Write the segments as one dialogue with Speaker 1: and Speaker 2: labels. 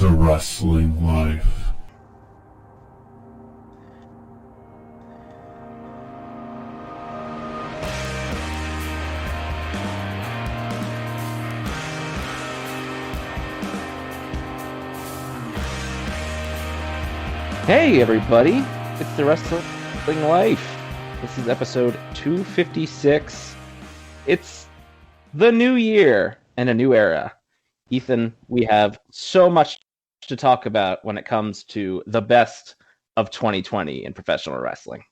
Speaker 1: The Wrestling Life.
Speaker 2: Hey everybody, it's The Wrestling Life. This is episode 256. It's the new year and a new era. Ethan, we have so much to talk about when it comes to the best of 2020 in professional wrestling.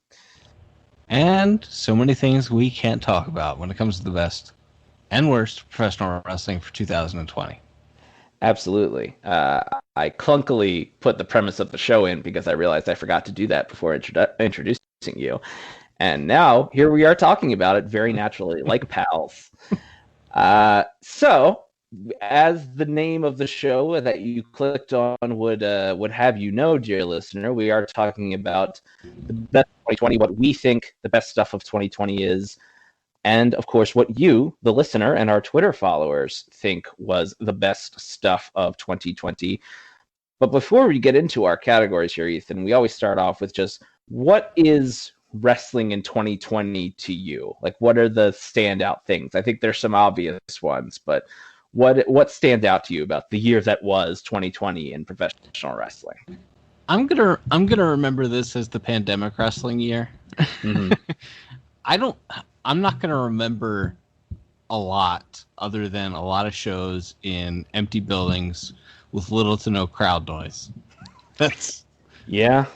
Speaker 3: And so many things we can't talk about when it comes to the best and worst of professional wrestling for 2020.
Speaker 2: Absolutely. I clunkily put the premise of the show in because I realized I forgot to do that before introducing you. And now, here we are talking about it very naturally, like pals. So, as the name of the show that you clicked on would have you know, dear listener, we are talking about the best of 2020, what we think the best stuff of 2020 is, and, of course, what you, the listener, and our Twitter followers think was the best stuff of 2020. But before we get into our categories here, Ethan, we always start off with just, what is wrestling in 2020 to you? Like, what are the standout things? I think there's some obvious ones, but what stands out to you about the year that was 2020 in professional wrestling?
Speaker 3: I'm gonna remember this as the pandemic wrestling year. Mm-hmm. I'm not going to remember a lot other than a lot of shows in empty buildings with little to no crowd noise.
Speaker 2: Yeah.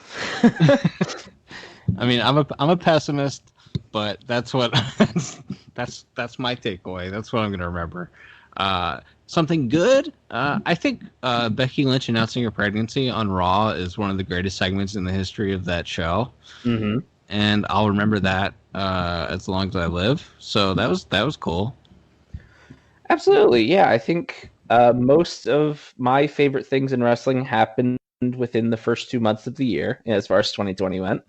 Speaker 3: I mean, I'm a pessimist, but that's what that's my takeaway. That's what I'm going to remember. Something good. I think Becky Lynch announcing her pregnancy on Raw is one of the greatest segments in the history of that show. Mm-hmm. And I'll remember that as long as I live. So that was cool.
Speaker 2: Absolutely, yeah. I think most of my favorite things in wrestling happened within the first 2 months of the year, as far as 2020 went,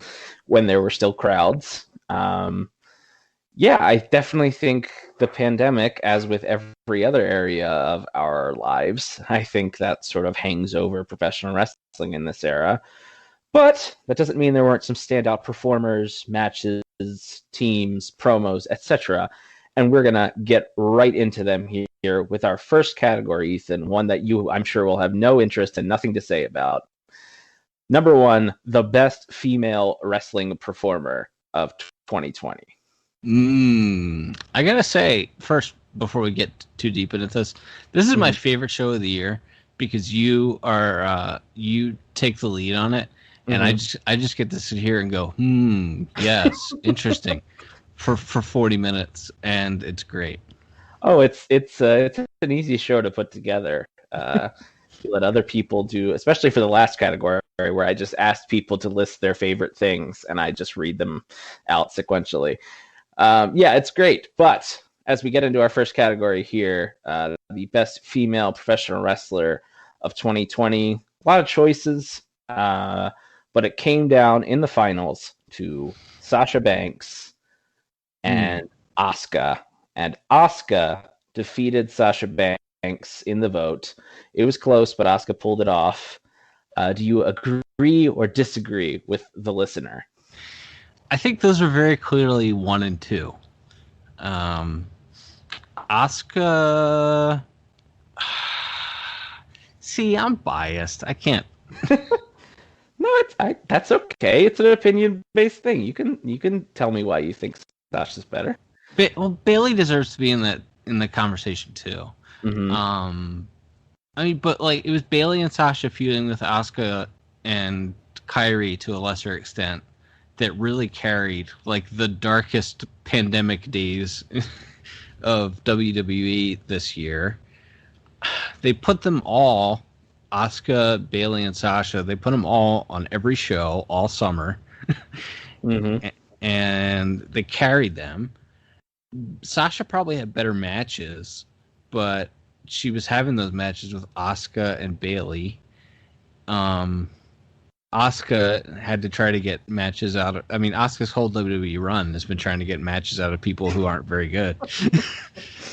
Speaker 2: when there were still crowds. Yeah, I definitely think the pandemic, as with every other area of our lives, I think that sort of hangs over professional wrestling in this era. But that doesn't mean there weren't some standout performers, matches, teams, promos, etc. And we're going to get right into them here with our first category, Ethan, one that you, I'm sure, will have no interest and nothing to say about. Number one, the best female wrestling performer of 2020.
Speaker 3: I got to say, first, before we get too deep into this is my favorite show of the year because you take the lead on it. And I just get to sit here and go, yes, interesting, for 40 minutes, and it's great.
Speaker 2: Oh, it's an easy show to put together. You let other people do, especially for the last category, where I just asked people to list their favorite things, and I just read them out sequentially. Yeah, it's great. But as we get into our first category here, the best female professional wrestler of 2020, a lot of choices. But it came down in the finals to Sasha Banks and Asuka. And Asuka defeated Sasha Banks in the vote. It was close, but Asuka pulled it off. Do you agree or disagree with the listener?
Speaker 3: I think those are very clearly 1 and 2. Asuka... See, I'm biased. I can't...
Speaker 2: No, that's okay. It's an opinion-based thing. You can tell me why you think Sasha's better.
Speaker 3: Bailey deserves to be in the conversation too. Mm-hmm. I mean, but like it was Bailey and Sasha feuding with Asuka and Kairi to a lesser extent that really carried like the darkest pandemic days of WWE this year. They put them all. Asuka, Bailey, and Sasha, they put them all on every show all summer. And they carried them. Sasha probably had better matches, but she was having those matches with Asuka and Bailey. Asuka had to try to get matches out of... I mean, Asuka's whole WWE run has been trying to get matches out of people who aren't very good.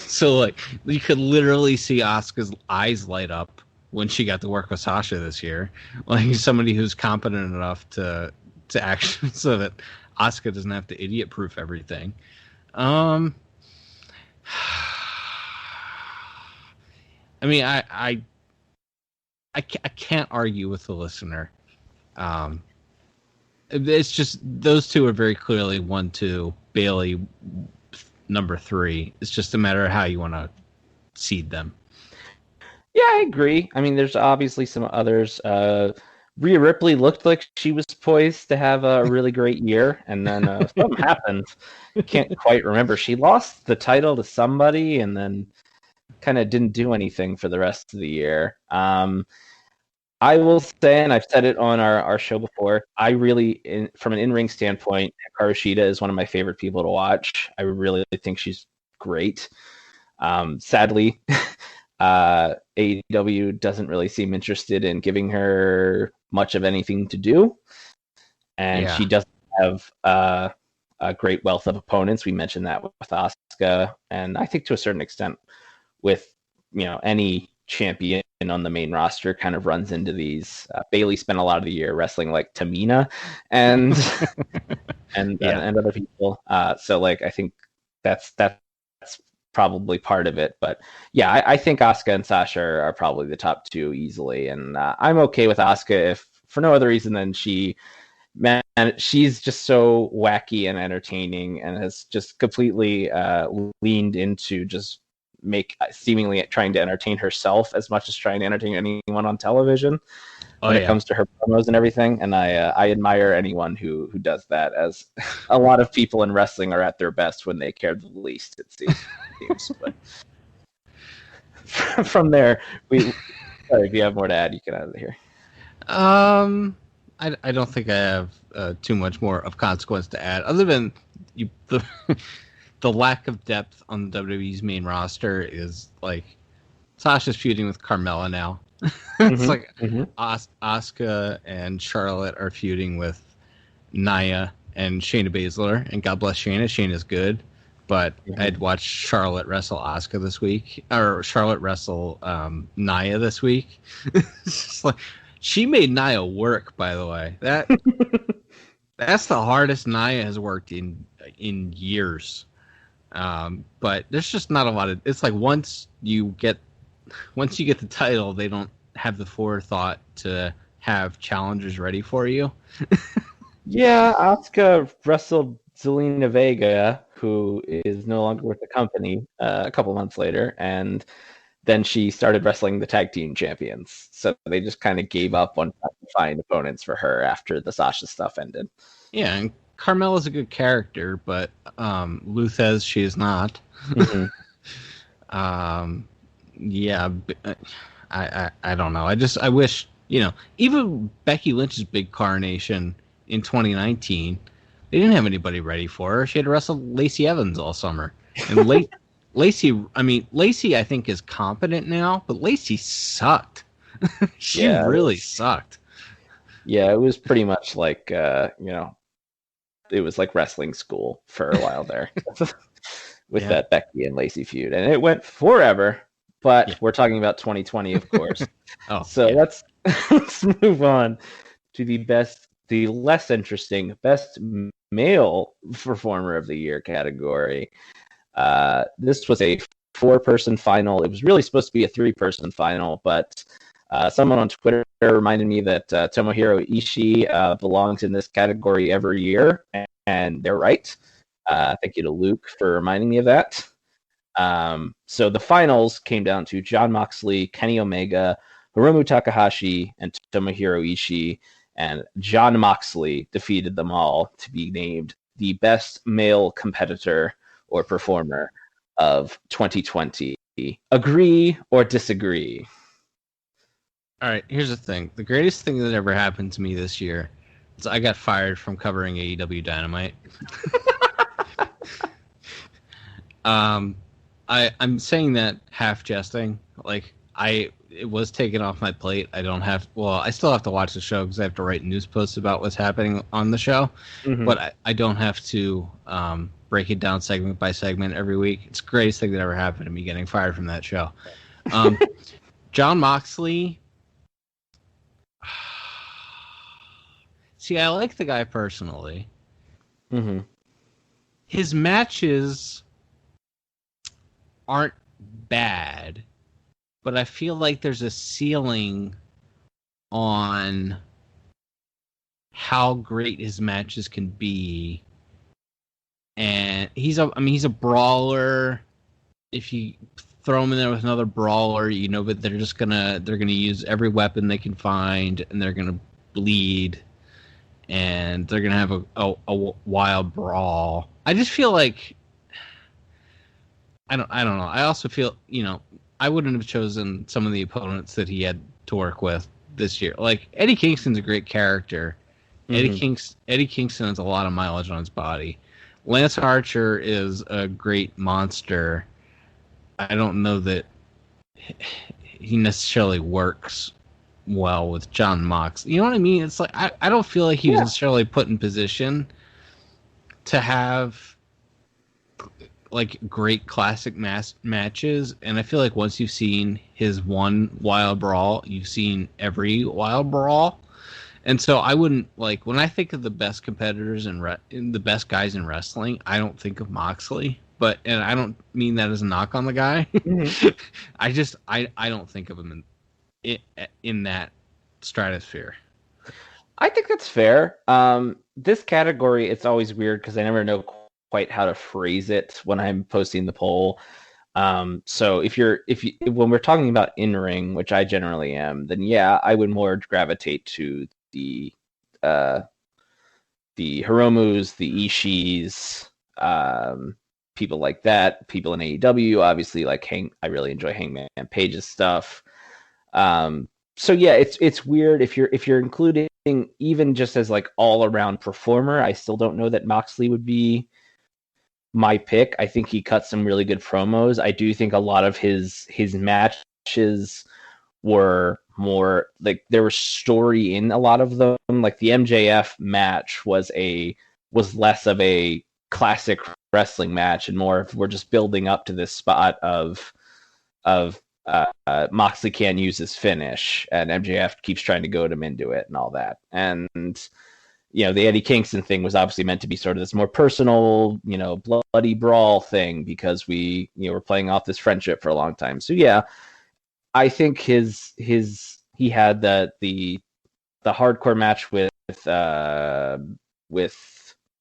Speaker 3: So, like, you could literally see Asuka's eyes light up when she got to work with Sasha this year. Like somebody who's competent enough to action so that Asuka doesn't have to idiot proof everything. I mean, I can't argue with the listener. It's just those two are very clearly 1, 2, Bailey number 3. It's just a matter of how you want to seed them.
Speaker 2: Yeah, I agree. I mean, there's obviously some others. Rhea Ripley looked like she was poised to have a really great year, and then something happened. Can't quite remember. She lost the title to somebody, and then kind of didn't do anything for the rest of the year. I will say, and I've said it on our show before, I really, from an in-ring standpoint, Hikaru Shida is one of my favorite people to watch. I really think she's great. Sadly, AEW doesn't really seem interested in giving her much of anything to do. And she doesn't have a great wealth of opponents. We mentioned that with Asuka, and I think to a certain extent with any champion on the main roster kind of runs into these. Bailey spent a lot of the year wrestling like Tamina and and other people. So like I think that's probably part of it. But yeah, I think Asuka and Sasha are probably the top 2 easily, and I'm okay with Asuka if for no other reason than she's just so wacky and entertaining and has just completely leaned into just seemingly trying to entertain herself as much as trying to entertain anyone on television when it comes to her promos and everything. And I admire anyone who does that, as a lot of people in wrestling are at their best when they care the least, it seems. But from there, sorry, if you have more to add, you can add it here.
Speaker 3: I don't think I have too much more of consequence to add, other than the lack of depth on the WWE's main roster is like Sasha's feuding with Carmella now. It's like Asuka and Charlotte are feuding with Nia and Shayna Baszler, and God bless Shayna. Shayna's good, but I'd watched Charlotte wrestle Asuka this week, or Charlotte wrestle Nia this week. It's just like, she made Nia work, by the way. That's the hardest Nia has worked in years. But there's just not a lot of. It's like once you get the title, they don't have the forethought to have challengers ready for you.
Speaker 2: Yeah, Asuka wrestled Zelina Vega, who is no longer with the company, a couple months later, and then she started wrestling the tag team champions. So they just kind of gave up on trying to find opponents for her after the Sasha stuff ended. Yeah,
Speaker 3: and Carmella's a good character, but Luthez, she is not.
Speaker 2: Mm-hmm.
Speaker 3: Yeah, I don't know. I wish, even Becky Lynch's big coronation in 2019, they didn't have anybody ready for her. She had to wrestle Lacey Evans all summer. And Lacey, I think, is competent now, but Lacey sucked. She really sucked.
Speaker 2: Yeah, it was pretty much like, it was like wrestling school for a while there with that Becky and Lacey feud. And it went forever, but we're talking about 2020, of course. Let's move on to the less interesting best male performer of the year category. This was a 4-person final. It was really supposed to be a 3-person final, but someone on Twitter reminded me that Tomohiro Ishii belongs in this category every year, and they're right. Thank you to Luke for reminding me of that. So the finals came down to Jon Moxley, Kenny Omega, Hiromu Takahashi, and Tomohiro Ishii, and Jon Moxley defeated them all to be named the best male competitor or performer of 2020. Agree or disagree?
Speaker 3: All right, here's the thing. The greatest thing that ever happened to me this year is I got fired from covering AEW Dynamite. I'm saying that half jesting. Like, it was taken off my plate. I still have to watch the show because I have to write news posts about what's happening on the show. Mm-hmm. But I don't have to break it down segment by segment every week. It's the greatest thing that ever happened to me, getting fired from that show. Jon Moxley see, I like the guy personally.
Speaker 2: Mm-hmm.
Speaker 3: His matches aren't bad, but I feel like there's a ceiling on how great his matches can be. And he's a brawler. If you throw him in there with another brawler, but they're gonna use every weapon they can find, and they're gonna bleed, and they're gonna have a wild brawl. I just feel like I don't know. I also feel I wouldn't have chosen some of the opponents that he had to work with this year. Like Eddie Kingston's a great character. Mm-hmm. Eddie Kingston has a lot of mileage on his body. Lance Archer is a great monster. I don't know that he necessarily works well with John Mox. You know what I mean? It's like I don't feel like he was necessarily put in position to have like great classic matches, and I feel like once you've seen his one Wild Brawl, you've seen every Wild Brawl. And so I wouldn't like when I think of the best competitors and the best guys in wrestling, I don't think of Moxley. And I don't mean that as a knock on the guy. Mm-hmm. I don't think of him in that stratosphere.
Speaker 2: I think that's fair. This category, it's always weird because I never know quite how to phrase it when I'm posting the poll. So when we're talking about in ring, which I generally am, then yeah, I would more gravitate to the Hiromus, the Ishis, people like that, people in AEW, obviously like I really enjoy Hangman Page's stuff. So yeah, it's weird if you're including even just as like all around performer. I still don't know that Moxley would be my pick. I think he cut some really good promos. I do think a lot of his matches were more like there was story in a lot of them. Like the MJF match was less of a classic wrestling match and more if we're just building up to this spot of Moxley can't use his finish and MJF keeps trying to goad him into it and all that. And the Eddie Kingston thing was obviously meant to be sort of this more personal, bloody brawl thing because we were playing off this friendship for a long time. So yeah, I think he had the hardcore match with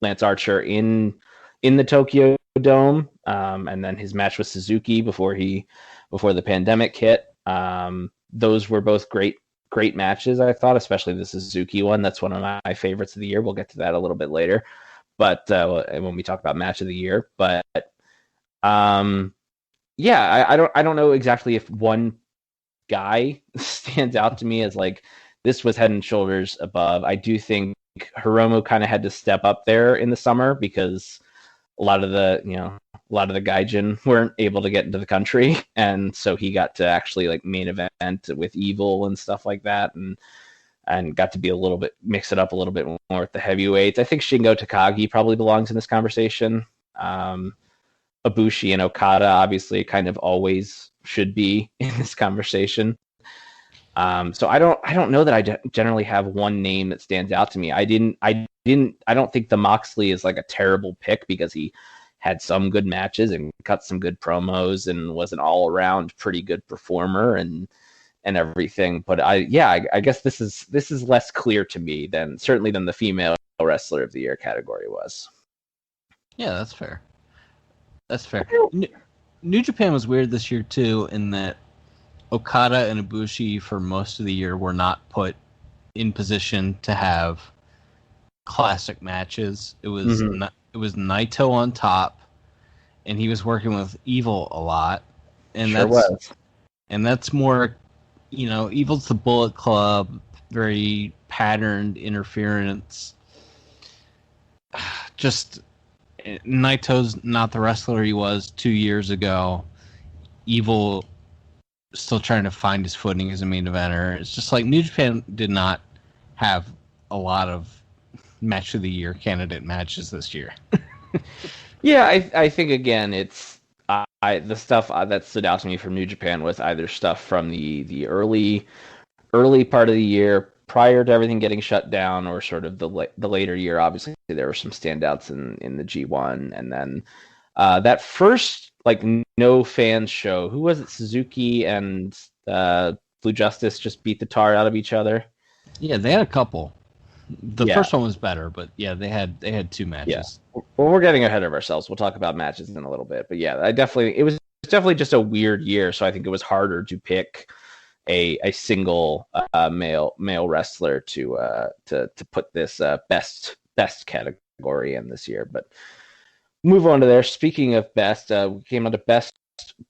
Speaker 2: Lance Archer in the Tokyo Dome, and then his match with Suzuki before the pandemic hit. Those were both great matches, I thought, especially the Suzuki one. That's one of my favorites of the year. We'll get to that a little bit later, but when we talk about match of the year. But yeah, I don't know exactly if one guy stands out to me as like this was head and shoulders above. I do think Hiromu kind of had to step up there in the summer because a lot of the gaijin weren't able to get into the country, and so he got to actually like main event with Evil and stuff like that, and got to mix it up a little bit more with the heavyweights. I think Shingo Takagi probably belongs in this conversation. Ibushi and Okada obviously kind of always should be in this conversation. So I don't know that I generally have one name that stands out to me. I don't think the Moxley is like a terrible pick because he had some good matches and cut some good promos and was an all around pretty good performer and everything. But I guess this is less clear to me than the female wrestler of the year category was.
Speaker 3: Yeah, that's fair. New Japan was weird this year too, in that Okada and Ibushi for most of the year were not put in position to have classic matches. It was it was Naito on top, and he was working with Evil a lot, and that's more, Evil's the Bullet Club, very patterned interference. Just Naito's not the wrestler he was 2 years ago. Evil still trying to find his footing as a main eventer. It's just like New Japan did not have a lot of match of the year candidate matches this year.
Speaker 2: Yeah, I think again it's the stuff that stood out to me from New Japan was either stuff from the early part of the year prior to everything getting shut down, or sort of the later year. Obviously, there were some standouts in the G1, and then that first no fans show. Who was it? Suzuki and Blue Justice just beat the tar out of each other.
Speaker 3: Yeah, they had a couple. The first one was better, but yeah, they had two matches.
Speaker 2: Yeah. Well, we're getting ahead of ourselves. We'll talk about matches in a little bit, but yeah, it was definitely just a weird year. So I think it was harder to pick a single male wrestler to put this best category in this year. But move on to there. Speaking of best, we came on to best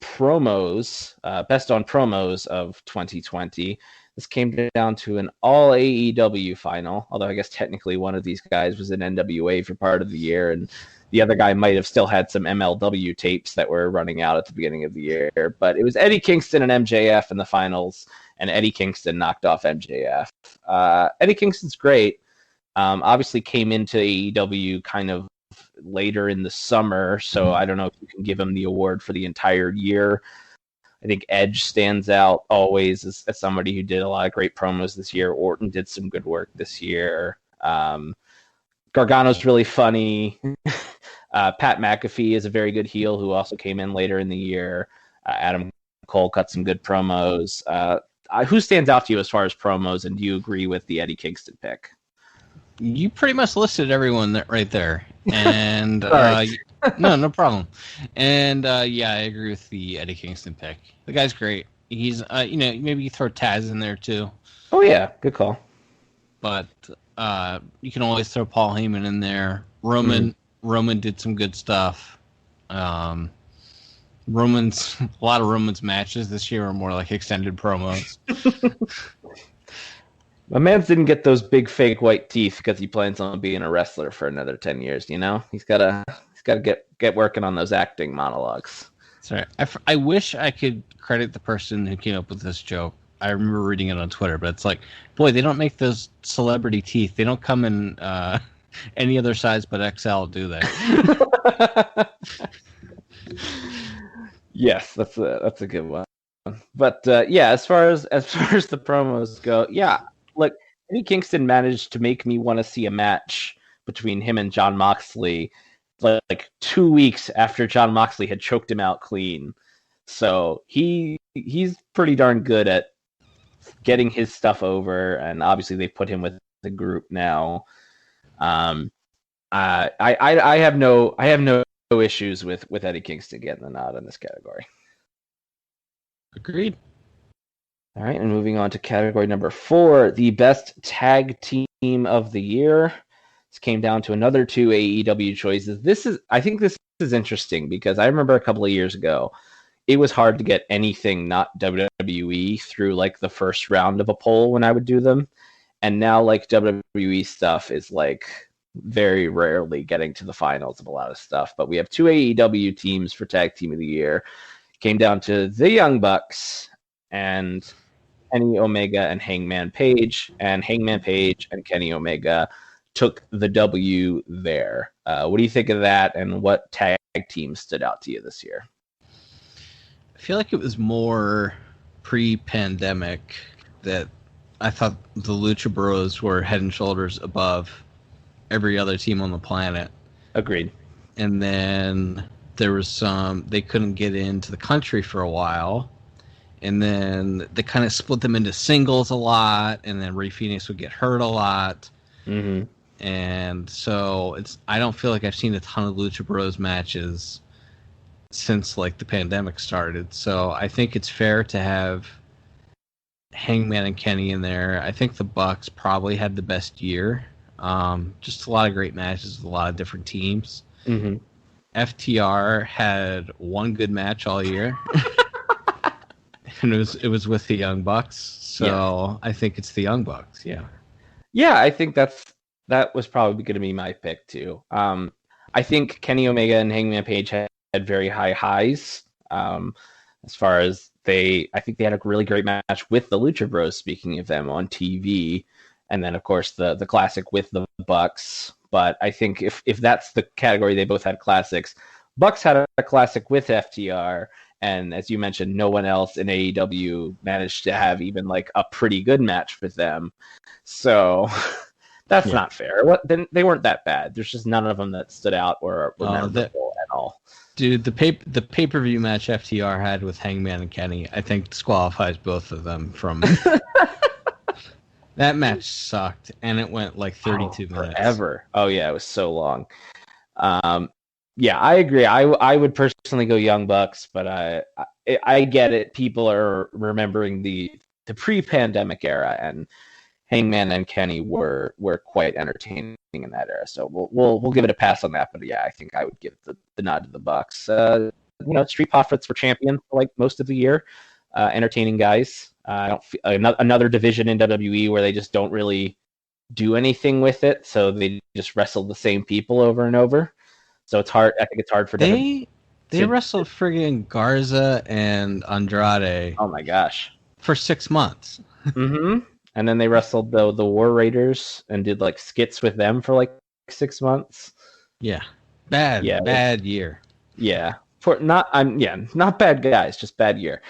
Speaker 2: promos, best on promos of 2020. This came down to an all AEW final, although I guess technically one of these guys was in NWA for part of the year, and the other guy might have still had some MLW tapes that were running out at the beginning of the year. But it was Eddie Kingston and MJF in the finals, and Eddie Kingston knocked off MJF. Eddie Kingston's great. Obviously came into AEW kind of later in the summer, so I don't know if you can give him the award for the entire year. I think Edge stands out always as somebody who did a lot of great promos this year. Orton did some good work this year. Gargano's really funny. Pat McAfee is a very good heel who also came in later in the year. Adam Cole cut some good promos. Who stands out to you as far as promos, and do you agree with the Eddie Kingston pick?
Speaker 3: You pretty much listed everyone right there. And no problem. And yeah, I agree with the Eddie Kingston pick. The guy's great. He's maybe you throw Taz in there too.
Speaker 2: Oh yeah, good call.
Speaker 3: But you can always throw Paul Heyman in there. Roman did some good stuff. A lot of Roman's matches this year are more like extended promos.
Speaker 2: My man didn't get those big fake white teeth because he plans on being a wrestler for another 10 years. You know, he's gotta get working on those acting monologues.
Speaker 3: Sorry, I wish I could credit the person who came up with this joke. I remember reading it on Twitter, but it's like, boy, they don't make those celebrity teeth. They don't come in any other size but XL, do they?
Speaker 2: Yes, that's a good one. But yeah, as far as the promos go, yeah, look, Eddie Kingston managed to make me want to see a match between him and Jon Moxley like 2 weeks after Jon Moxley had choked him out clean. So he's pretty darn good at getting his stuff over, and obviously they put him with the group now. I have no issues with Eddie Kingston getting the nod in this category.
Speaker 3: Agreed.
Speaker 2: All right, and moving on to category number 4, the best tag team of the year. This came down to another 2 AEW choices. I think this is interesting because I remember a couple of years ago, it was hard to get anything not WWE through like the first round of a poll when I would do them. And now like WWE stuff is like very rarely getting to the finals of a lot of stuff. But we have 2 AEW teams for tag team of the year. Came down to the Young Bucks and Kenny Omega and Hangman Page. And Hangman Page and Kenny Omega took the W there. What do you think of that, and what tag team stood out to you this year?
Speaker 3: I feel like it was more pre-pandemic that I thought the Lucha Bros were head and shoulders above every other team on the planet.
Speaker 2: Agreed.
Speaker 3: And then there was they couldn't get into the country for a while. And then they kind of split them into singles a lot, and then Rey Fenix would get hurt a lot.
Speaker 2: Mm-hmm.
Speaker 3: And so I don't feel like I've seen a ton of Lucha Bros matches since like the pandemic started. So I think it's fair to have Hangman and Kenny in there. I think the Bucks probably had the best year. Just a lot of great matches with a lot of different teams.
Speaker 2: Mm-hmm.
Speaker 3: FTR had one good match all year. And it was with the Young Bucks. So yeah. I think it's the Young Bucks. Yeah.
Speaker 2: Yeah, I think that was probably going to be my pick too. I think Kenny Omega and Hangman Page had very high highs. As far as I think they had a really great match with the Lucha Bros, speaking of them, on TV. And then, of course, the classic with the Bucks. But I think if that's the category, they both had classics. Bucks had a classic with FTR, And as you mentioned, no one else in AEW managed to have even like a pretty good match with them. So that's not fair. Then they weren't that bad. There's just none of them that stood out or were memorable at all.
Speaker 3: Dude, the pay-per-view match FTR had with Hangman and Kenny, I think disqualifies both of them from. That match sucked, and it went like 32 minutes.
Speaker 2: Forever. Oh yeah, it was so long. Yeah, I agree. I would personally go Young Bucks, but I get it. People are remembering the pre-pandemic era, and Hangman and Kenny were quite entertaining in that era. So we'll give it a pass on that. But yeah, I think I would give the nod to the Bucks. Street Profits were champions for like most of the year. Entertaining guys. I don't feel, another division in WWE where they just don't really do anything with it, so they just wrestle the same people over and over. So it's hard. I think it's hard for
Speaker 3: they wrestled friggin' Garza and Andrade.
Speaker 2: Oh my gosh!
Speaker 3: For 6 months.
Speaker 2: Mm-hmm. And then they wrestled the War Raiders and did like skits with them for like 6 months.
Speaker 3: Yeah, bad year.
Speaker 2: Yeah, not bad guys, just bad year.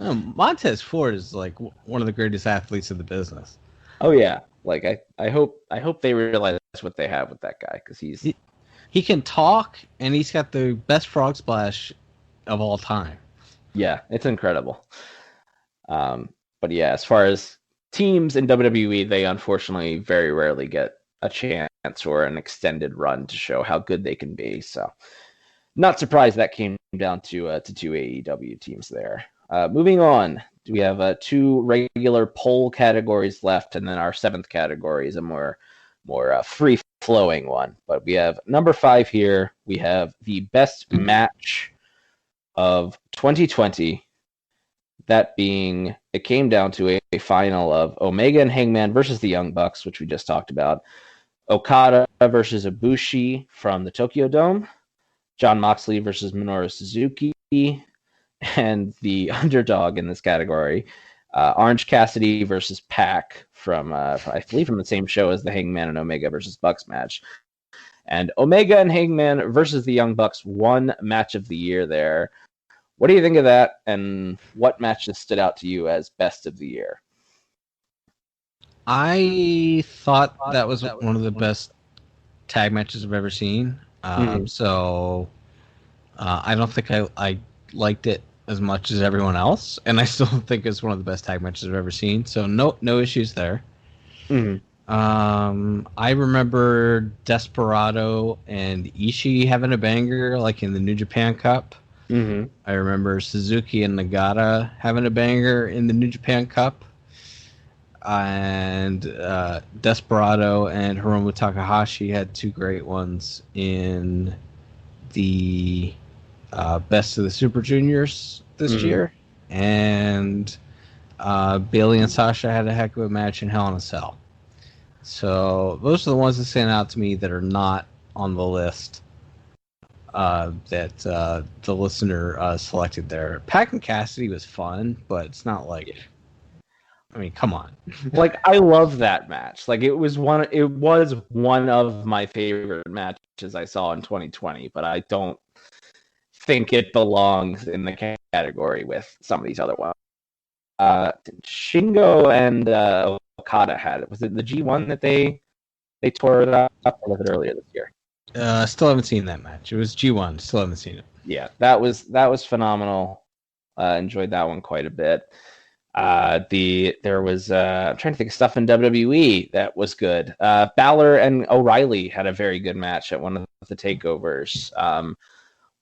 Speaker 3: Montez Ford is like one of the greatest athletes in the business.
Speaker 2: Oh yeah, like I hope they realize what they have with that guy because
Speaker 3: he can talk and he's got the best frog splash of all time.
Speaker 2: Yeah, it's incredible. But yeah, as far as teams in WWE, they unfortunately very rarely get a chance or an extended run to show how good they can be. So, not surprised that came down to two AEW teams there. Moving on, we have 2 regular poll categories left, and then our 7th category is a more free-flowing one. But we have number 5 here. We have the best match of 2020. That being, it came down to a final of Omega and Hangman versus the Young Bucks, which we just talked about. Okada versus Ibushi from the Tokyo Dome. Jon Moxley versus Minoru Suzuki. And the underdog in this category, Orange Cassidy versus Pac from, I believe, from the same show as the Hangman and Omega versus Bucks match. And Omega and Hangman versus the Young Bucks won match of the year there. What do you think of that, and what matches stood out to you as best of the year?
Speaker 3: I thought that was one of the best tag matches I've ever seen. So I don't think I liked it as much as everyone else, and I still think it's one of the best tag matches I've ever seen. So no issues there. I remember Desperado and Ishii having a banger, like in the New Japan Cup. I remember Suzuki and Nagata having a banger in the New Japan Cup. And Desperado and Hiromu Takahashi had 2 great ones in the Best of the Super Juniors this year. And Bayley and Sasha had a heck of a match in Hell in a Cell. So those are the ones that stand out to me that are not on the list that the listener selected there. Pac and Cassidy was fun, but it's not like, I mean, come on.
Speaker 2: Like, I love that match. Like, it was one of my favorite matches I saw in 2020, but I don't think it belongs in the category with some of these other ones. Shingo and Okada had it. Was it the G1 that they tore it up, or was it earlier this year?
Speaker 3: Still haven't seen that match. It was G1. Still haven't seen it.
Speaker 2: Yeah, that was phenomenal. Enjoyed that one quite a bit. There was I'm trying to think of stuff in WWE that was good. Balor and O'Reilly had a very good match at one of the takeovers.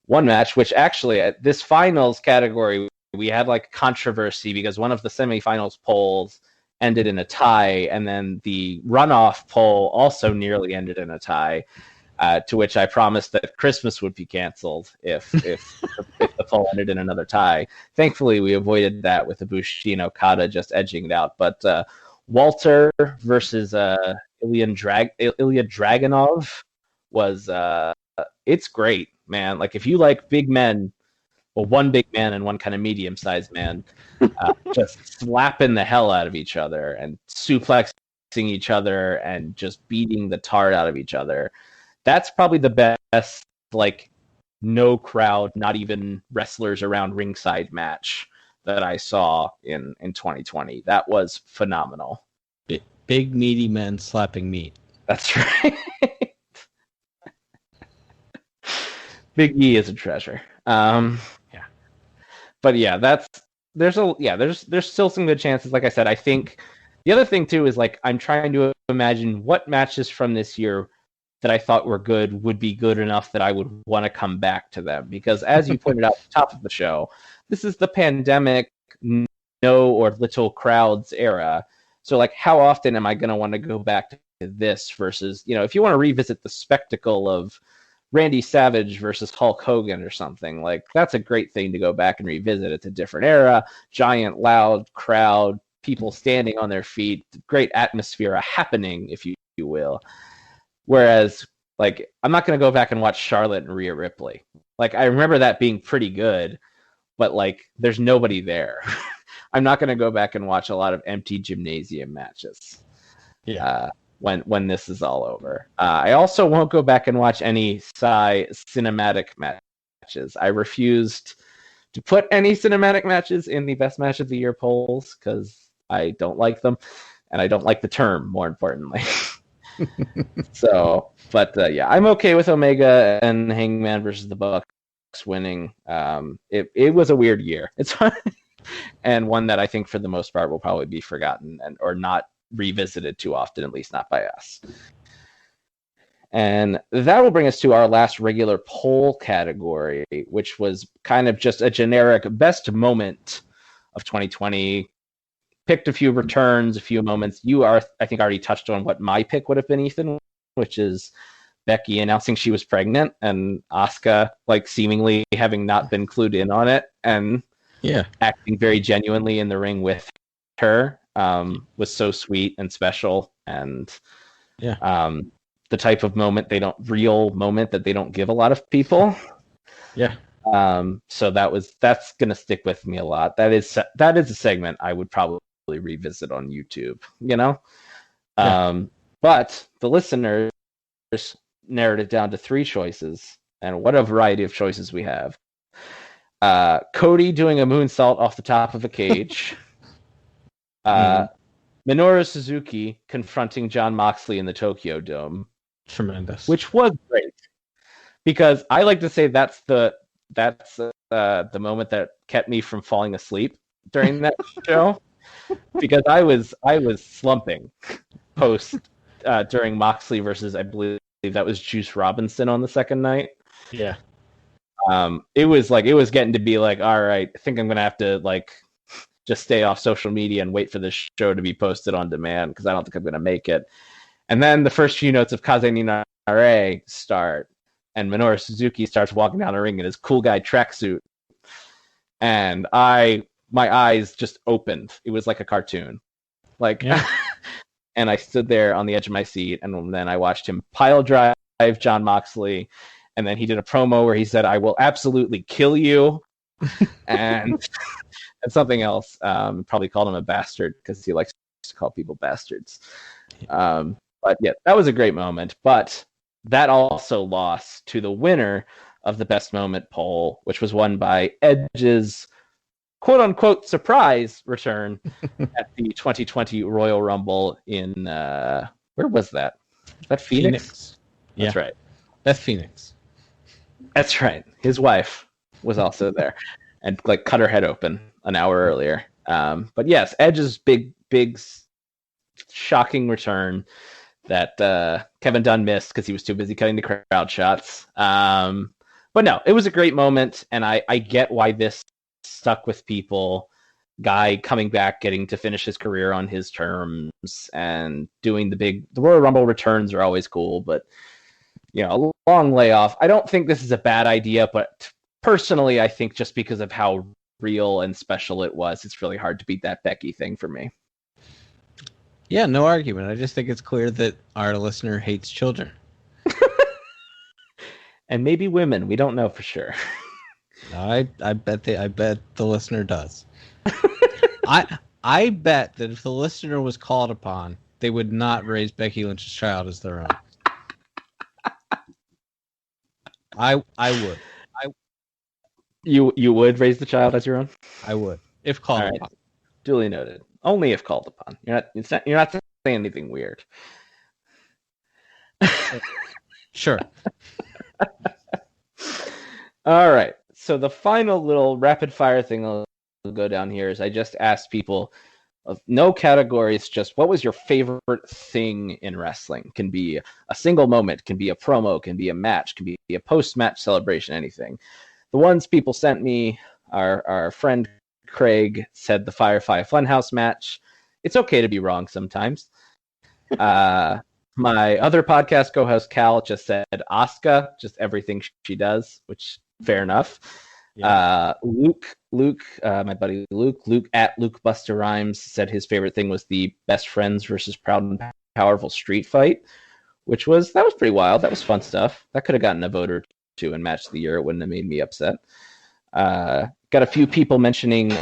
Speaker 2: One match, which actually at this finals category, we had like controversy because one of the semifinals polls ended in a tie, and then the runoff poll also nearly ended in a tie. To which I promised that Christmas would be canceled if the poll ended in another tie. Thankfully, we avoided that with Ibushi and Okada just edging it out. But Walter versus Ilya Dragunov was it's great, man. Like, if you like big men, well, one big man and one kind of medium-sized man, just slapping the hell out of each other and suplexing each other and just beating the tar out of each other. That's probably the best, like, no crowd, not even wrestlers around ringside match that I saw in 2020. That was phenomenal.
Speaker 3: Big meaty men slapping meat.
Speaker 2: That's right. Big E is a treasure. Yeah. But yeah, there's still some good chances. Like I said, I think the other thing too is like I'm trying to imagine what matches from this year that I thought were good would be good enough that I would want to come back to them. Because as you pointed out at the top of the show, this is the pandemic, no or little crowds era. So like, how often am I going to want to go back to this versus, if you want to revisit the spectacle of Randy Savage versus Hulk Hogan or something, like that's a great thing to go back and revisit. It's a different era, giant, loud crowd, people standing on their feet, great atmosphere, a happening, if you will. Whereas, like, I'm not going to go back and watch Charlotte and Rhea Ripley. Like, I remember that being pretty good, but, like, there's nobody there. I'm not going to go back and watch a lot of empty gymnasium matches when this is all over. I also won't go back and watch any cinematic matches. I refused to put any cinematic matches in the best match of the year polls because I don't like them, and I don't like the term, more importantly. So, but yeah, I'm okay with Omega and Hangman versus the Bucks winning. It was a weird year. It's and one that I think for the most part will probably be forgotten or not revisited too often, at least not by us. And that will bring us to our last regular poll category, which was kind of just a generic best moment of 2020. Picked a few returns, a few moments. You are, I think, already touched on what my pick would have been, Ethan, which is Becky announcing she was pregnant and Asuka, like, seemingly having not been clued in on it and acting very genuinely in the ring with her was so sweet and special. And the type of real moment that they don't give a lot of people.
Speaker 3: Yeah.
Speaker 2: So that's going to stick with me a lot. That is a segment I would probably revisit on YouTube, but the listeners narrowed it down to 3 choices, and what a variety of choices we have. Cody doing a moonsault off the top of a cage. Minoru Suzuki confronting Jon Moxley in the Tokyo Dome.
Speaker 3: Tremendous.
Speaker 2: Which was great, because I like to say that's the moment that kept me from falling asleep during that show. Because I was slumping post during Moxley versus, I believe that was Juice Robinson on the second night.
Speaker 3: Yeah.
Speaker 2: It was getting to be like, all right, I think I'm gonna have to like just stay off social media and wait for this show to be posted on demand because I don't think I'm gonna make it. And then the first few notes of Kaze ni Nare start, and Minoru Suzuki starts walking down the ring in his cool guy tracksuit, and my eyes just opened. It was like a cartoon. And I stood there on the edge of my seat, and then I watched him pile drive Jon Moxley, and then he did a promo where he said, "I will absolutely kill you," and something else. Probably called him a bastard because he likes to call people bastards. But yeah, that was a great moment. But that also lost to the winner of the best moment poll, which was won by Edge's quote-unquote surprise return at the 2020 Royal Rumble in where was that? Was that Phoenix?
Speaker 3: Yeah.
Speaker 2: That's right.
Speaker 3: Beth Phoenix.
Speaker 2: That's right. His wife was also there and like cut her head open an hour earlier. But yes, Edge's big shocking return that Kevin Dunn missed because he was too busy cutting the crowd shots. But no, it was a great moment, and I get why this stuck with people. Guy coming back, getting to finish his career on his terms, and doing the Royal Rumble returns are always cool, but a long layoff. I don't think this is a bad idea, but personally, I think just because of how real and special it was, it's really hard to beat that Becky thing for me.
Speaker 3: Yeah, no argument. I just think it's clear that our listener hates children.
Speaker 2: And maybe women. We don't know for sure.
Speaker 3: I bet the listener does. I bet that if the listener was called upon, they would not raise Becky Lynch's child as their own. I would.
Speaker 2: You would raise the child as your own?
Speaker 3: I would, if called
Speaker 2: All right.
Speaker 3: upon.
Speaker 2: Duly noted. Only if called upon. You're not saying anything weird.
Speaker 3: Sure.
Speaker 2: All right. So the final little rapid fire thing I'll go down here is I just asked people of no categories, just what was your favorite thing in wrestling? Can be a single moment, can be a promo, can be a match, can be a post-match celebration, anything. The ones people sent me, our friend Craig said the Firefly Funhouse match. It's okay to be wrong sometimes. My other podcast co-host Cal just said Asuka, just everything she does, which fair enough. Yeah. Luke, my buddy Luke at Luke Buster Rhymes said his favorite thing was the Best Friends versus Proud and Powerful street fight, that was pretty wild. That was fun stuff. That could have gotten a vote or two in Match of the Year. It wouldn't have made me upset. Got a few people mentioning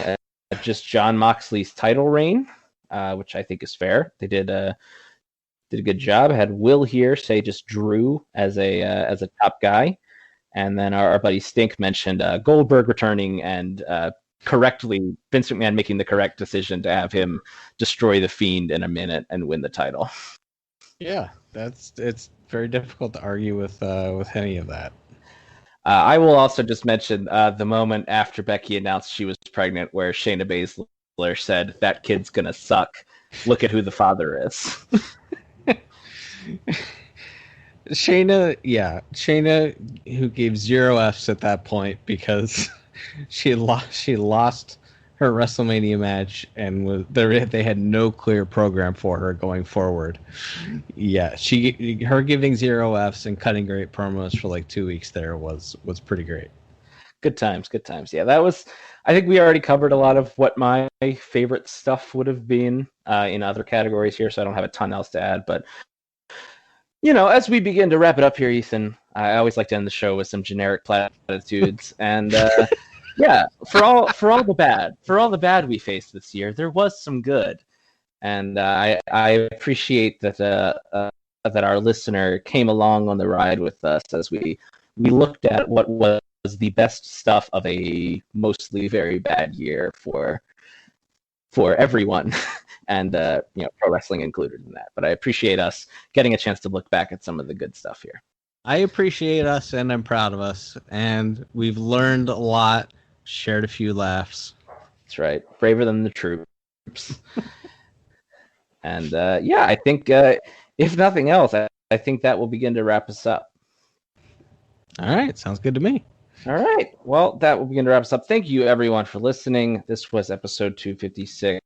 Speaker 2: just Jon Moxley's title reign, which I think is fair. They did a good job. I had Will here say just Drew as a top guy. And then our buddy Stink mentioned Goldberg returning and correctly Vince McMahon making the correct decision to have him destroy the Fiend in a minute and win the title.
Speaker 3: Yeah, it's very difficult to argue with any of that.
Speaker 2: I will also just mention the moment after Becky announced she was pregnant, where Shayna Baszler said, "That kid's gonna suck. Look at who the father is." Shayna,
Speaker 3: who gave 0 Fs at that point because she lost her WrestleMania match and they had no clear program for her going forward. Yeah, her giving 0 Fs and cutting great promos for like 2 weeks there was pretty great.
Speaker 2: Good times. Yeah, that was. I think we already covered a lot of what my favorite stuff would have been in other categories here, so I don't have a ton else to add, but. As we begin to wrap it up here, Ethan, I always like to end the show with some generic platitudes. And for all the bad we faced this year, there was some good. And I appreciate that our listener came along on the ride with us as we looked at what was the best stuff of a mostly very bad year for everyone. And pro wrestling included in that. But I appreciate us getting a chance to look back at some of the good stuff here.
Speaker 3: I appreciate us, and I'm proud of us. And we've learned a lot, shared a few laughs.
Speaker 2: That's right. Braver than the troops. And I think if nothing else, I think that will begin to wrap us up.
Speaker 3: All right. Sounds good to me.
Speaker 2: All right. Well, that will begin to wrap us up. Thank you, everyone, for listening. This was episode 256.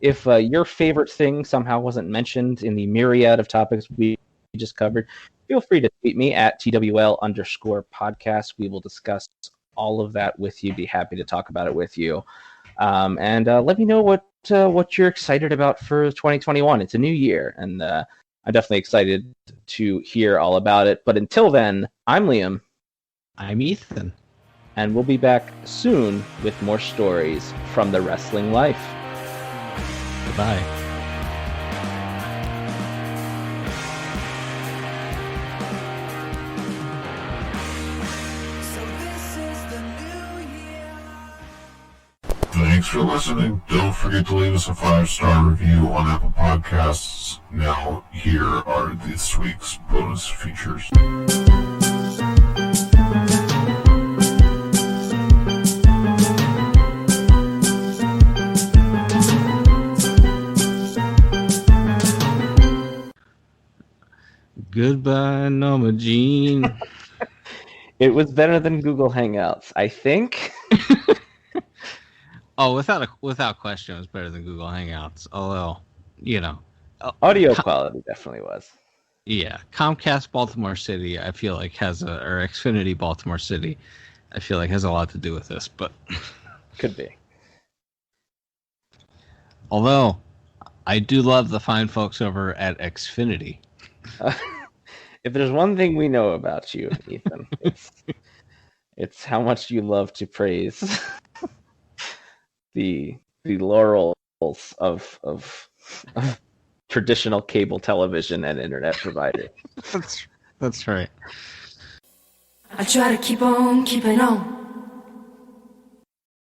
Speaker 2: If your favorite thing somehow wasn't mentioned in the myriad of topics we just covered, feel free to tweet me at TWL_podcast. We will discuss all of that with you. Be happy to talk about it with you. And let me know what you're excited about for 2021. It's a new year, and I'm definitely excited to hear all about it. But until then, I'm Liam.
Speaker 3: I'm Ethan.
Speaker 2: And we'll be back soon with more stories from the wrestling life.
Speaker 3: Goodbye.
Speaker 1: Thanks for listening. Don't forget to leave us a 5-star review on Apple Podcasts. Now, here are this week's bonus features.
Speaker 3: Goodbye, Norma Jean.
Speaker 2: It was better than Google Hangouts, I think.
Speaker 3: Oh, without question, it was better than Google Hangouts. Although,
Speaker 2: audio quality definitely was.
Speaker 3: Yeah, Comcast Baltimore City, I feel like or Xfinity Baltimore City, I feel like has a lot to do with this, but
Speaker 2: could be.
Speaker 3: Although, I do love the fine folks over at Xfinity.
Speaker 2: If there's one thing we know about you, Ethan, it's how much you love to praise the laurels of traditional cable television and internet providers.
Speaker 3: That's right.
Speaker 4: I try to keep on keeping on.